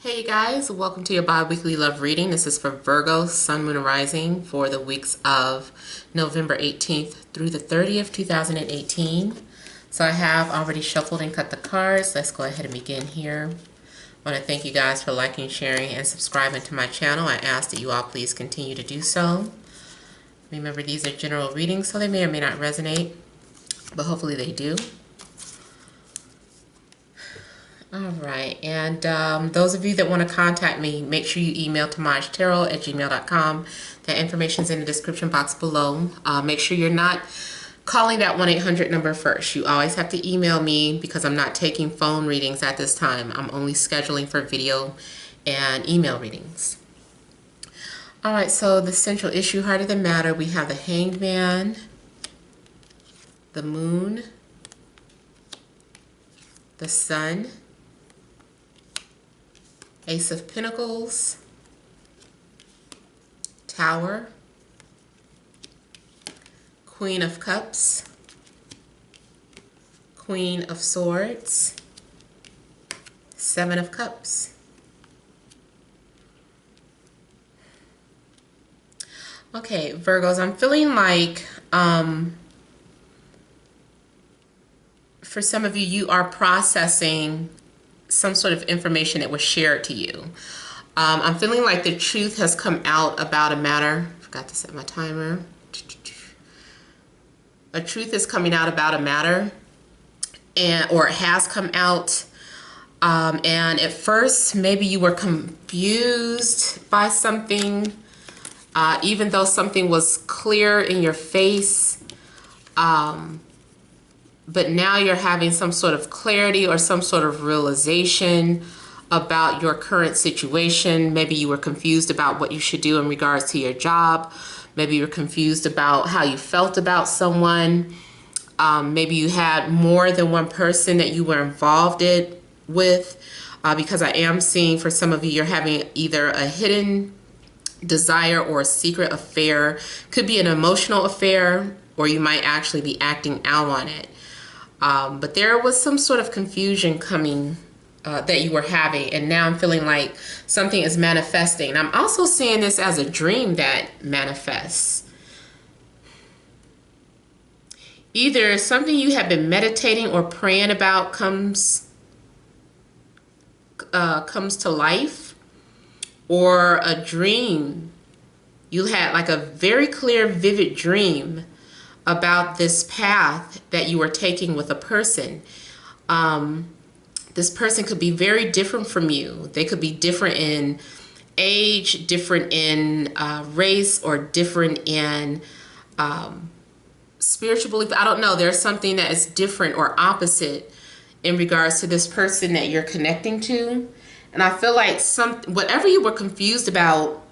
Hey you guys, welcome to your bi-weekly love reading. This is for Virgo, Sun, Moon, and Rising for the weeks of November 18th through the 30th, 2018. So I have already shuffled and cut the cards. Let's go ahead and begin here. I want to thank you guys for liking, sharing, and subscribing to my channel. I ask that you all please continue to do so. Remember, these are general readings, so they may or may not resonate, but hopefully they do. All right, and those of you that want to contact me, make sure you email TemajTarot@gmail.com. That information is in the description box below. Make sure you're not calling that 1-800 number first. You always have to email me because I'm not taking phone readings at this time. I'm only scheduling for video and email readings. All right, so the central issue, heart of the matter, we have the Hanged Man, the Moon, the Sun, Ace of Pentacles, Tower, Queen of Cups, Queen of Swords, Seven of Cups. Okay, Virgos, I'm feeling like for some of you, you are processing some sort of information that was shared to you. I'm feeling like the truth has come out about a matter. Forgot to set my timer. A truth is coming out about a matter, or it has come out. And at first, maybe you were confused by something, even though something was clear in your face. But now you're having some sort of clarity or some sort of realization about your current situation. Maybe you were confused about what you should do in regards to your job. Maybe you were confused about how you felt about someone. Maybe you had more than one person that you were involved with, because I am seeing for some of you, you're having either a hidden desire or a secret affair. Could be an emotional affair, or you might actually be acting out on it. But there was some sort of confusion coming that you were having, and now I'm feeling like something is manifesting. I'm also seeing this as a dream that manifests. Either something you have been meditating or praying about comes to life, or a dream. You had like a very clear, vivid dream about this path that you are taking with a person. This person could be very different from you. They could be different in age, different in race, or different in spiritual belief. I don't know. There's something that is different or opposite in regards to this person that you're connecting to. And I feel like whatever you were confused about,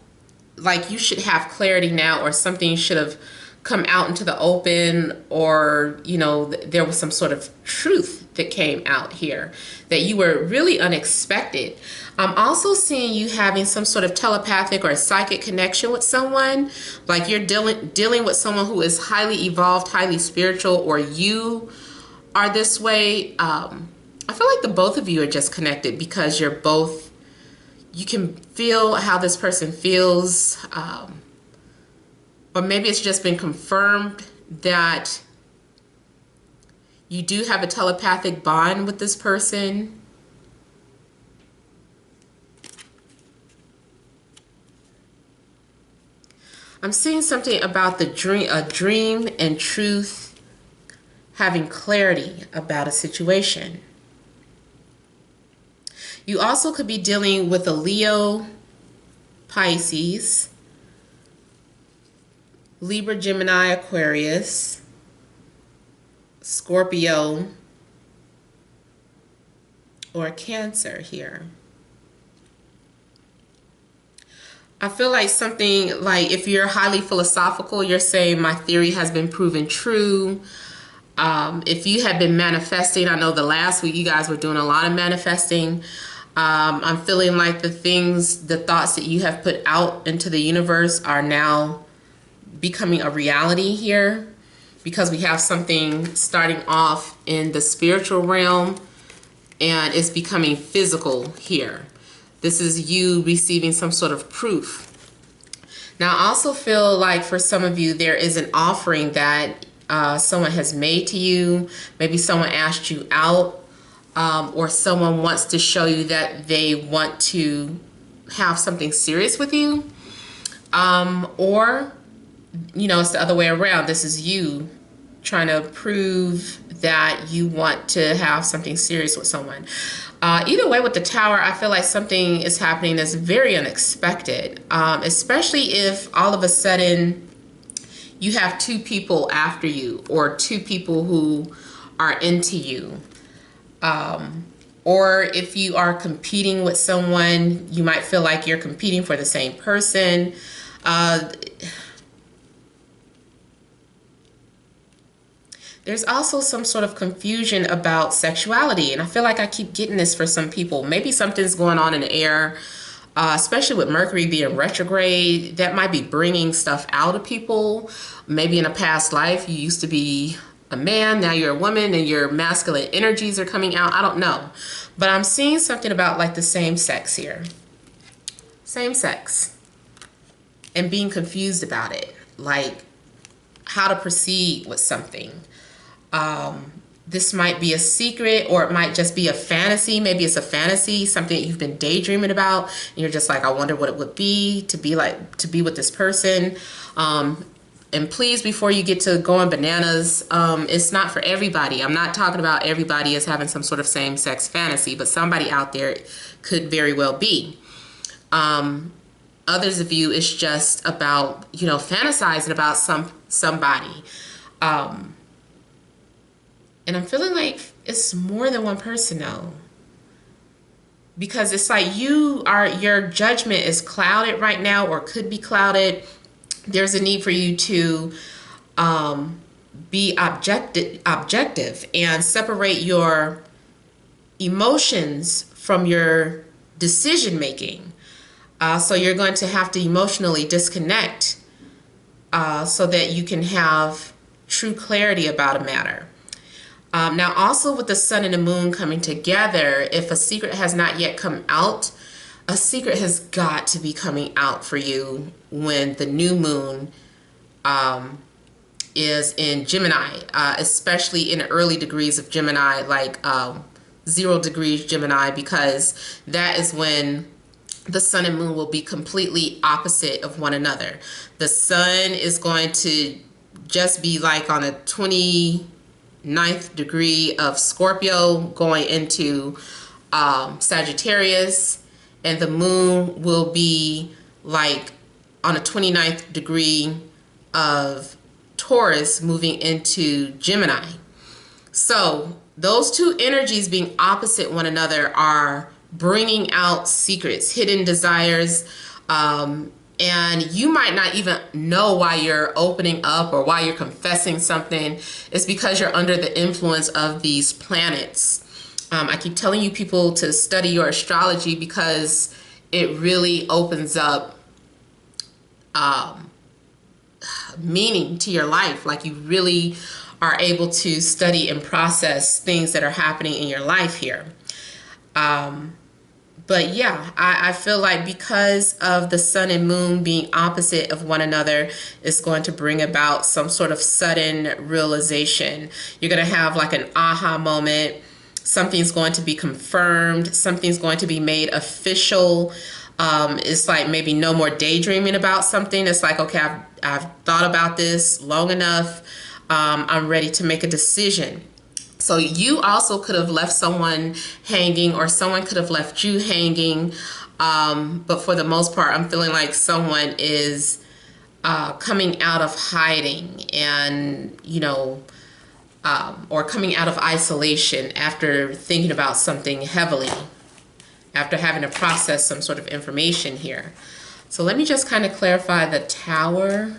like you should have clarity now, or something should have come out into the open, or you know, there was some sort of truth that came out here that you were really unexpected. I'm also seeing you having some sort of telepathic or psychic connection with someone, like you're dealing with someone who is highly evolved, highly spiritual, or you are this way. I feel like the both of you are just connected because you're both, you can feel how this person feels. Or maybe it's just been confirmed that you do have a telepathic bond with this person. I'm seeing something about the dream, a dream and truth, having clarity about a situation. You also could be dealing with a Leo, Pisces, Libra, Gemini, Aquarius, Scorpio, or Cancer here. I feel like something like, if you're highly philosophical, you're saying my theory has been proven true. If you have been manifesting, I know the last week you guys were doing a lot of manifesting. I'm feeling like the thoughts that you have put out into the universe are now becoming a reality here, because we have something starting off in the spiritual realm and it's becoming physical here. This is you receiving some sort of proof. Now, I also feel like for some of you, there is an offering that someone has made to you. Maybe someone asked you out, or someone wants to show you that they want to have something serious with you. Or, you know, it's the other way around. This is you trying to prove that you want to have something serious with someone. Either way, with the Tower, I feel like something is happening that's very unexpected, especially if all of a sudden you have two people after you, or two people who are into you. Or if you are competing with someone, you might feel like you're competing for the same person. There's also some sort of confusion about sexuality, and I feel like I keep getting this for some people. Maybe something's going on in the air, especially with Mercury being retrograde. That might be bringing stuff out of people. Maybe in a past life you used to be a man, now you're a woman, and your masculine energies are coming out. I don't know, but I'm seeing something about like the same sex here. Same sex. And being confused about it, like how to proceed with something. This might be a secret, or it might just be a fantasy. Maybe it's a fantasy, something that you've been daydreaming about, and you're just like, I wonder what it would be to be like, to be with this person. And please, before you get to going bananas, it's not for everybody. I'm not talking about everybody as having some sort of same-sex fantasy, but somebody out there could very well be. Others of you, it's just about, you know, fantasizing about somebody. And I'm feeling like it's more than one person though. Because it's like your judgment is clouded right now, or could be clouded. There's a need for you to be objective and separate your emotions from your decision making. So you're going to have to emotionally disconnect so that you can have true clarity about a matter. Now, also with the sun and the moon coming together, if a secret has not yet come out, a secret has got to be coming out for you when the new moon is in Gemini, especially in the early degrees of Gemini, like 0 degrees Gemini, because that is when the sun and moon will be completely opposite of one another. The sun is going to just be like on a 29th degree of Scorpio going into Sagittarius, and the moon will be like on a 29th degree of Taurus moving into Gemini. So those two energies being opposite one another are bringing out secrets, hidden desires, and you might not even know why you're opening up or why you're confessing something. It's because you're under the influence of these planets. I keep telling you people to study your astrology because it really opens up meaning to your life. Like, you really are able to study and process things that are happening in your life here. But yeah, I feel like because of the sun and moon being opposite of one another, it's going to bring about some sort of sudden realization. You're going to have like an aha moment. Something's going to be confirmed. Something's going to be made official. It's like maybe no more daydreaming about something. It's like, okay, I've thought about this long enough. I'm ready to make a decision. So you also could have left someone hanging, or someone could have left you hanging. But for the most part, I'm feeling like someone is coming out of hiding, and, you know, or coming out of isolation after thinking about something heavily, after having to process some sort of information here. So let me just kind of clarify the Tower.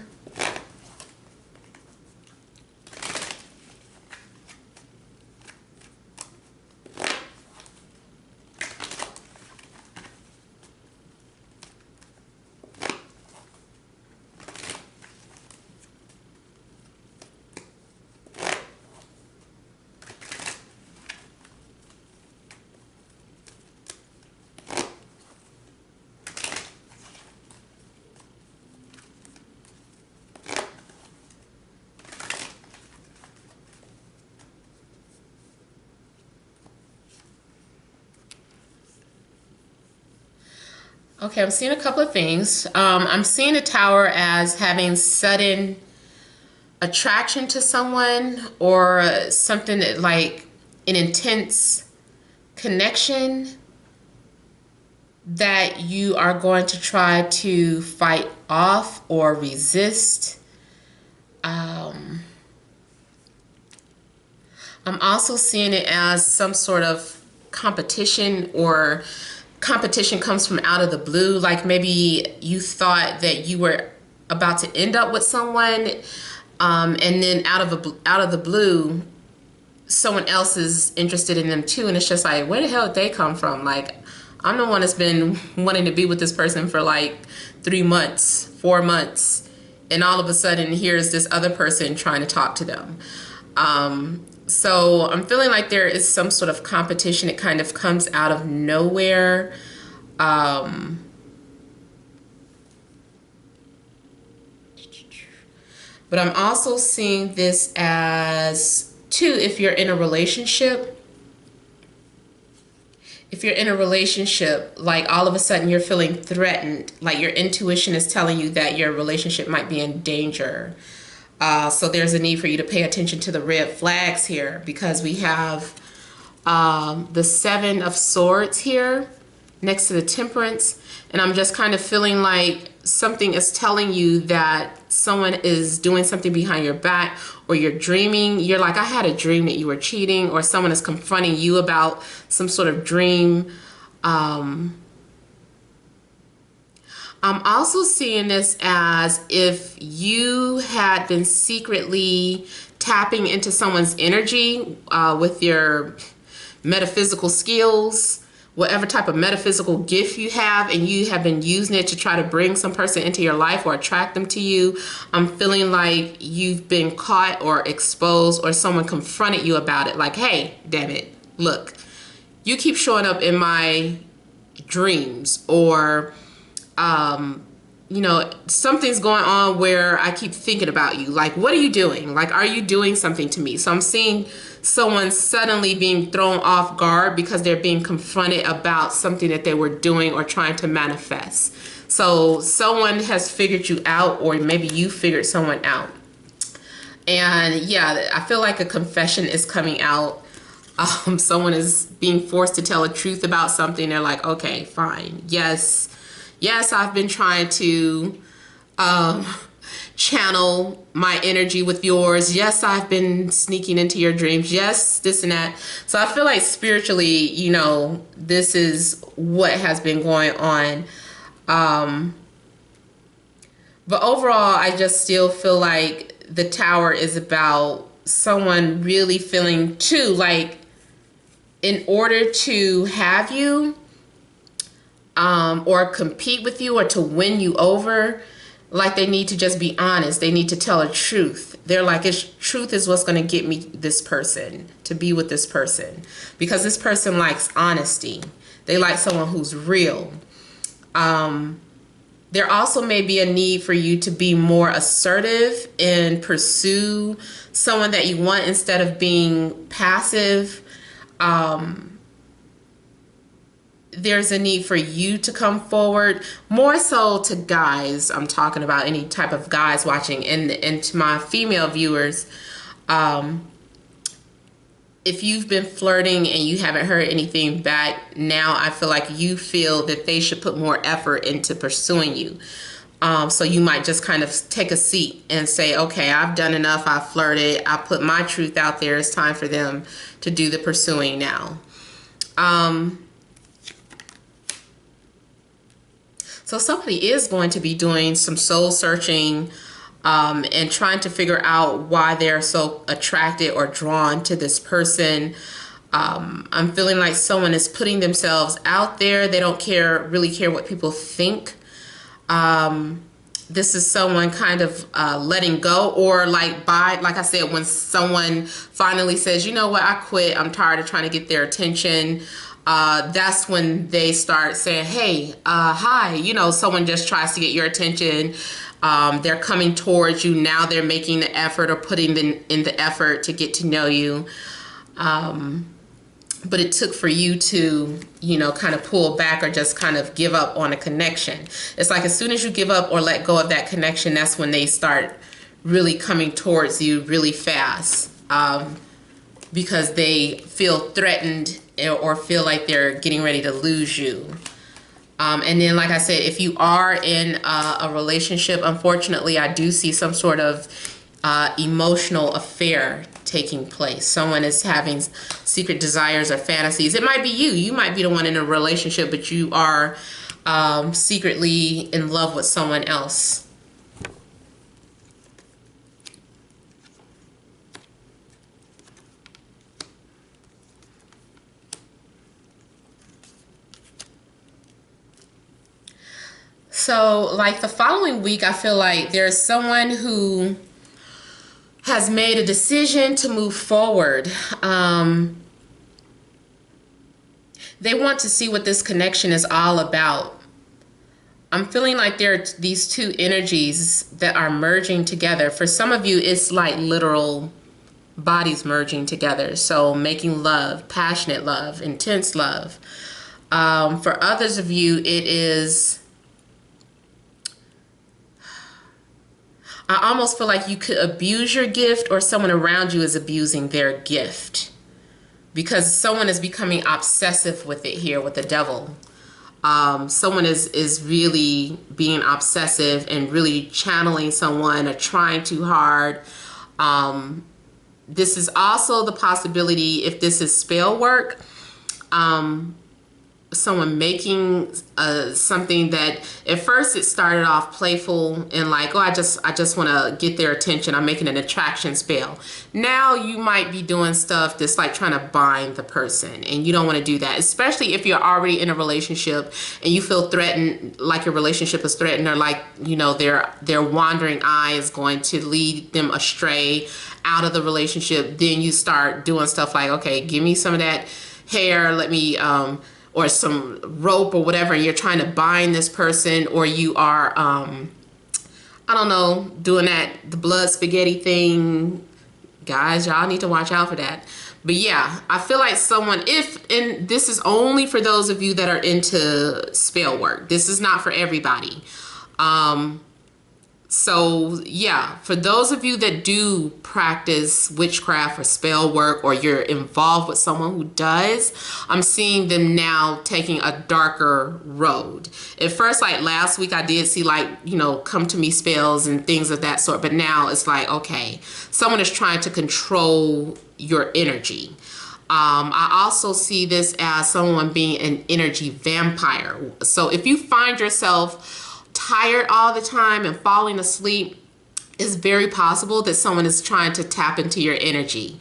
Okay, I'm seeing a couple of things. I'm seeing the Tower as having sudden attraction to someone, or something that, like an intense connection that you are going to try to fight off or resist. I'm also seeing it as some sort of competition, or competition comes from out of the blue. Like maybe you thought that you were about to end up with someone, and then out of the blue, someone else is interested in them too, and it's just like, where the hell did they come from? Like, I'm the one that's been wanting to be with this person for like 3 months, 4 months, and all of a sudden here's this other person trying to talk to them. So I'm feeling like there is some sort of competition. It kind of comes out of nowhere. But I'm also seeing this as, too, if you're in a relationship. If you're in a relationship, like all of a sudden you're feeling threatened, like your intuition is telling you that your relationship might be in danger. So there's a need for you to pay attention to the red flags here, because we have the Seven of Swords here next to the Temperance. And I'm just kind of feeling like something is telling you that someone is doing something behind your back, or you're dreaming. You're like, I had a dream that you were cheating, or someone is confronting you about some sort of dream. I'm also seeing this as if you had been secretly tapping into someone's energy with your metaphysical skills, whatever type of metaphysical gift you have, and you have been using it to try to bring some person into your life or attract them to you. I'm feeling like you've been caught or exposed, or someone confronted you about it. Like, hey, damn it, look, you keep showing up in my dreams, or you know, something's going on where I keep thinking about you. Like, what are you doing? Like, are you doing something to me? So I'm seeing someone suddenly being thrown off guard because they're being confronted about something that they were doing or trying to manifest. So someone has figured you out, or maybe you figured someone out. And yeah, I feel like a confession is coming out. Someone is being forced to tell a truth about something. They're like, okay, fine. Yes, I've been trying to channel my energy with yours. Yes, I've been sneaking into your dreams. Yes, this and that. So I feel like spiritually, you know, this is what has been going on. But overall, I just still feel like the Tower is about someone really feeling too like, in order to have you, or compete with you, or to win you over, like they need to just be honest. They need to tell a truth. They're like, truth is what's going to get me this person, to be with this person, because this person likes honesty. They like someone who's real. There also may be a need for you to be more assertive and pursue someone that you want, instead of being passive. There's a need for you to come forward, more so to guys. I'm talking about any type of guys watching, and to my female viewers, if you've been flirting and you haven't heard anything back, now I feel like you feel that they should put more effort into pursuing you. So you might just kind of take a seat and say, okay, I've done enough. I've flirted. I put my truth out there. It's time for them to do the pursuing now. So somebody is going to be doing some soul searching, and trying to figure out why they're so attracted or drawn to this person. I'm feeling like someone is putting themselves out there. They don't really care what people think. This is someone kind of letting go, or like I said, when someone finally says, you know what, I quit, I'm tired of trying to get their attention. That's when they start saying, hey, hi, you know, someone just tries to get your attention. They're coming towards you. Now they're making the effort, or putting in the effort to get to know you. but it took for you to, you know, kind of pull back or just kind of give up on a connection. It's like as soon as you give up or let go of that connection, that's when they start really coming towards you really fast, because they feel threatened or feel like they're getting ready to lose you. And then, like I said, if you are in a relationship, unfortunately, I do see some sort of emotional affair taking place. Someone is having secret desires or fantasies. It might be you. You might be the one in a relationship, but you are secretly in love with someone else. So, like the following week, I feel like there's someone who has made a decision to move forward. They want to see what this connection is all about. I'm feeling like there are these two energies that are merging together. For some of you, it's like literal bodies merging together. So making love, passionate love, intense love. For others of you, it is... I almost feel like you could abuse your gift, or someone around you is abusing their gift, because someone is becoming obsessive with it here with the devil. Someone is really being obsessive and really channeling someone or trying too hard. This is also the possibility, if this is spell work, someone making something that at first it started off playful and like, oh, I just want to get their attention. I'm making an attraction spell. Now you might be doing stuff that's like trying to bind the person, and you don't want to do that, especially if you're already in a relationship and you feel threatened, like your relationship is threatened, or like, you know, their wandering eye is going to lead them astray out of the relationship. Then you start doing stuff like, okay, give me some of that hair, let me or some rope or whatever, and you're trying to bind this person, or you are, I don't know, doing the blood spaghetti thing. Guys, y'all need to watch out for that. But yeah, I feel like someone, and this is only for those of you that are into spell work. This is not for everybody. So yeah, for those of you that do practice witchcraft or spell work, or you're involved with someone who does, I'm seeing them now taking a darker road. At first, like last week, I did see like, you know, come to me spells and things of that sort. But now it's like, okay, someone is trying to control your energy. I also see this as someone being an energy vampire. So if you find yourself tired all the time and falling asleep, it's very possible that someone is trying to tap into your energy,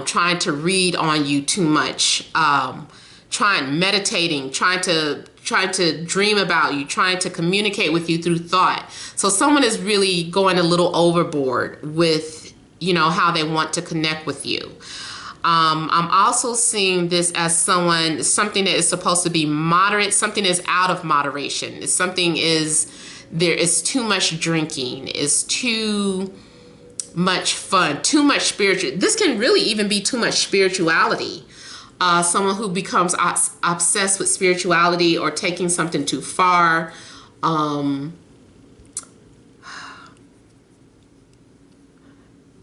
trying to read on you too much, meditating, trying to dream about you, trying to communicate with you through thought. So someone is really going a little overboard with, you know, how they want to connect with you. I'm also seeing this as something that is supposed to be moderate, something is out of moderation. There is too much drinking, is too much fun, too much spiritual. This can really even be too much spirituality. Someone who becomes obsessed with spirituality or taking something too far.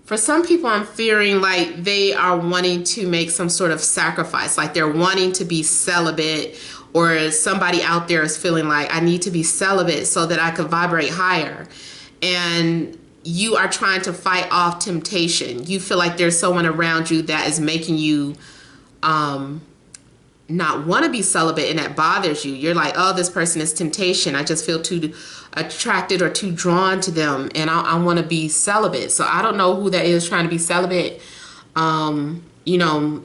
For some people, I'm fearing like they are wanting to make some sort of sacrifice, like they're wanting to be celibate, or somebody out there is feeling like I need to be celibate so that I can vibrate higher. And you are trying to fight off temptation. You feel like there's someone around you that is making you not want to be celibate, and that bothers you. You're like, oh, this person is temptation. I just feel too attracted or too drawn to them, and I want to be celibate. So I don't know who that is trying to be celibate, you know,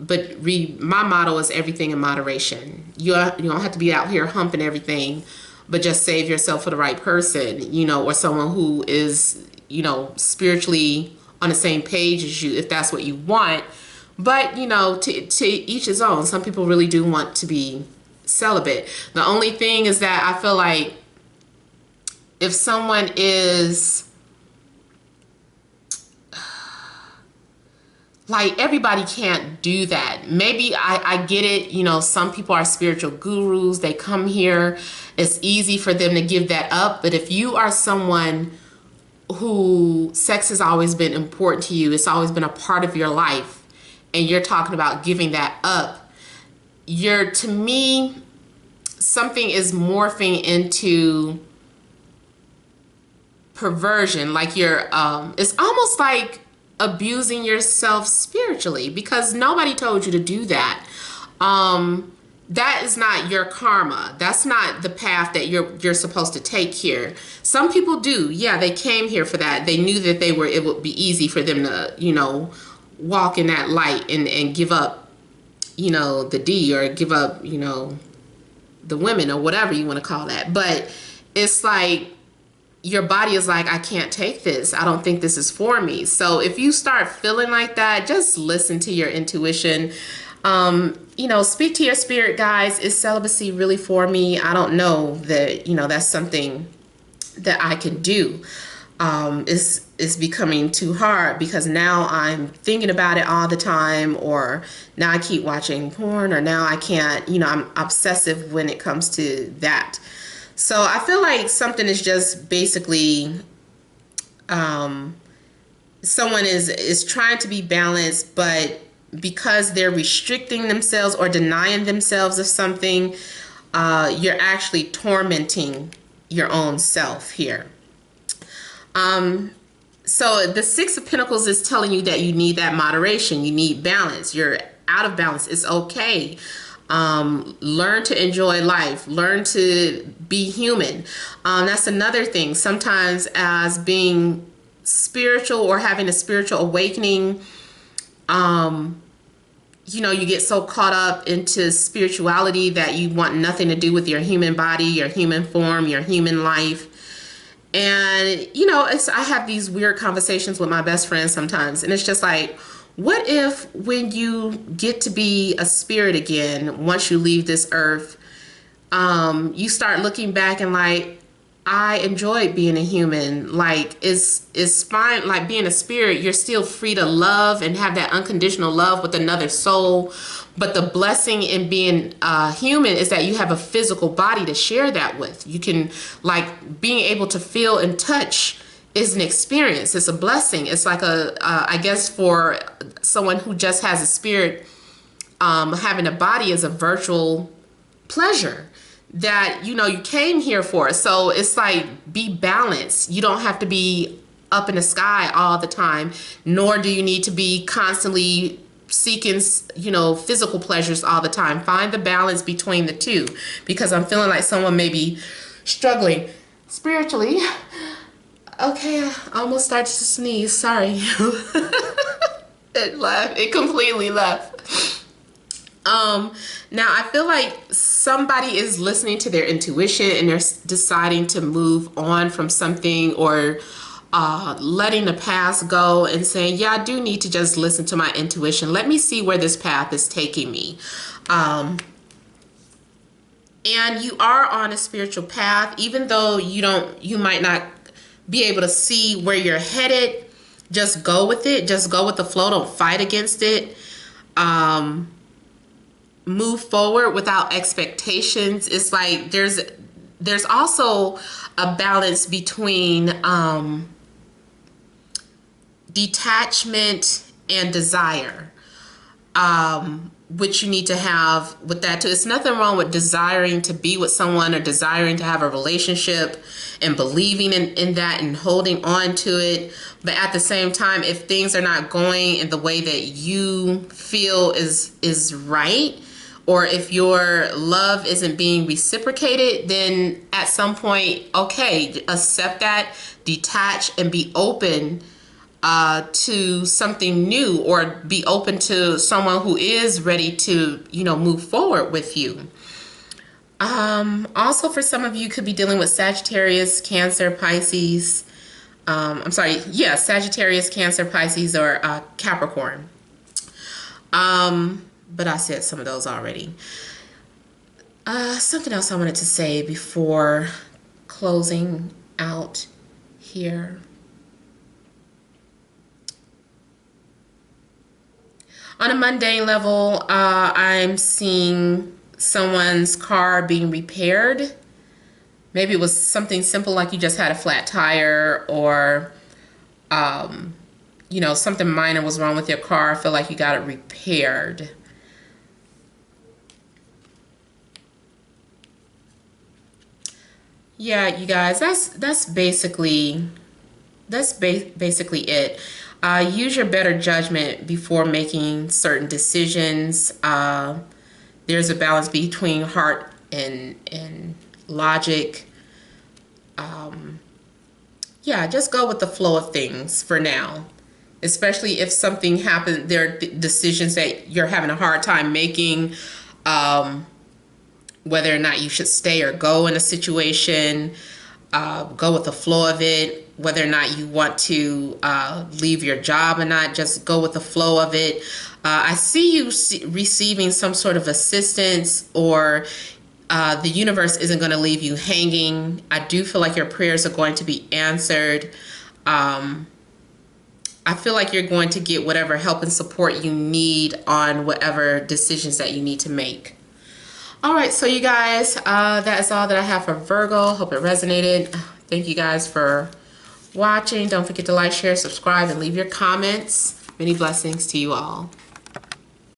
but my motto is everything in moderation. You don't have to be out here humping everything, but just save yourself for the right person, you know, or someone who is, you know, spiritually on the same page as you, if that's what you want. But, you know, to each his own. Some people really do want to be celibate. The only thing is that I feel like if someone is like everybody can't do that. Maybe I get it, you know, some people are spiritual gurus, they come here, it's easy for them to give that up. But if you are someone who sex has always been important to you, it's always been a part of your life, and you're talking about giving that up, you're, to me, something is morphing into perversion. Like you're it's almost like abusing yourself spiritually, because nobody told you to do that. That is not your karma. That's not the path that you're supposed to take here. Some people do. Yeah, they came here for that. They knew that it would be easy for them to, you know, walk in that light and give up, you know, the D, or give up, you know, the women, or whatever you want to call that. But it's like your body is like, I can't take this. I don't think this is for me. So if you start feeling like that, just listen to your intuition. You know, speak to your spirit guides. Is celibacy really for me? I don't know that, you know, that's something that I can do. It's becoming too hard, because now I'm thinking about it all the time, or now I keep watching porn, or now I can't, you know, I'm obsessive when it comes to that. So I feel like something is just basically, someone is trying to be balanced, but because they're restricting themselves or denying themselves of something, you're actually tormenting your own self here. So the Six of Pentacles is telling you that you need that moderation. You need balance. You're out of balance. It's okay. Learn to enjoy life. Learn to be human. That's another thing. Sometimes as being spiritual or having a spiritual awakening, you know, you get so caught up into spirituality that you want nothing to do with your human body, your human form, your human life. And, you know, I have these weird conversations with my best friend sometimes. And it's just like, what if when you get to be a spirit again, once you leave this earth, you start looking back and like, I enjoyed being a human. Like, it's fine. Like being a spirit, you're still free to love and have that unconditional love with another soul. But the blessing in being human is that you have a physical body to share that with. You can, like, being able to feel and touch is an experience. It's a blessing. It's like I guess for someone who just has a spirit, having a body is a virtual pleasure that, you know, you came here for. So it's like, be balanced. You don't have to be up in the sky all the time, nor do you need to be constantly seeking, you know, physical pleasures all the time. Find the balance between the two, because I'm feeling like someone may be struggling spiritually. Okay, I almost started to sneeze. Sorry. It left. It completely left. Now I feel like somebody is listening to their intuition and they're deciding to move on from something, or letting the past go and saying, yeah, I do need to just listen to my intuition. Let me see where this path is taking me. And you are on a spiritual path, even though you might not be able to see where you're headed. Just go with it. Just go with the flow. Don't fight against it. Move forward without expectations. It's like there's also a balance between detachment and desire, which you need to have with that too. It's nothing wrong with desiring to be with someone or desiring to have a relationship and believing in that and holding on to it. But at the same time, if things are not going in the way that you feel is right, or if your love isn't being reciprocated, then at some point, okay, accept that, detach, and be open to something new, or be open to someone who is ready to, you know, move forward with you. Also, for some of you, could be dealing with Sagittarius, Cancer, Pisces. Sagittarius, Cancer, Pisces, or Capricorn. But I said some of those already. Something else I wanted to say before closing out here. On a mundane level, I'm seeing someone's car being repaired. Maybe it was something simple like you just had a flat tire, or you know, something minor was wrong with your car. I feel like you got it repaired. Yeah, you guys, that's basically basically it. Use your better judgment before making certain decisions. There's a balance between heart and logic. Yeah, just go with the flow of things for now. Especially if something happened, there are decisions that you're having a hard time making. Whether or not you should stay or go in a situation, go with the flow of it. Whether or not you want to leave your job or not, just go with the flow of it. I see you receiving some sort of assistance, or the universe isn't going to leave you hanging. I do feel like your prayers are going to be answered. I feel like you're going to get whatever help and support you need on whatever decisions that you need to make. All right, so you guys, that is all that I have for Virgo. Hope it resonated. Thank you guys for watching. Don't forget to like, share, subscribe, and leave your comments. Many blessings to you all.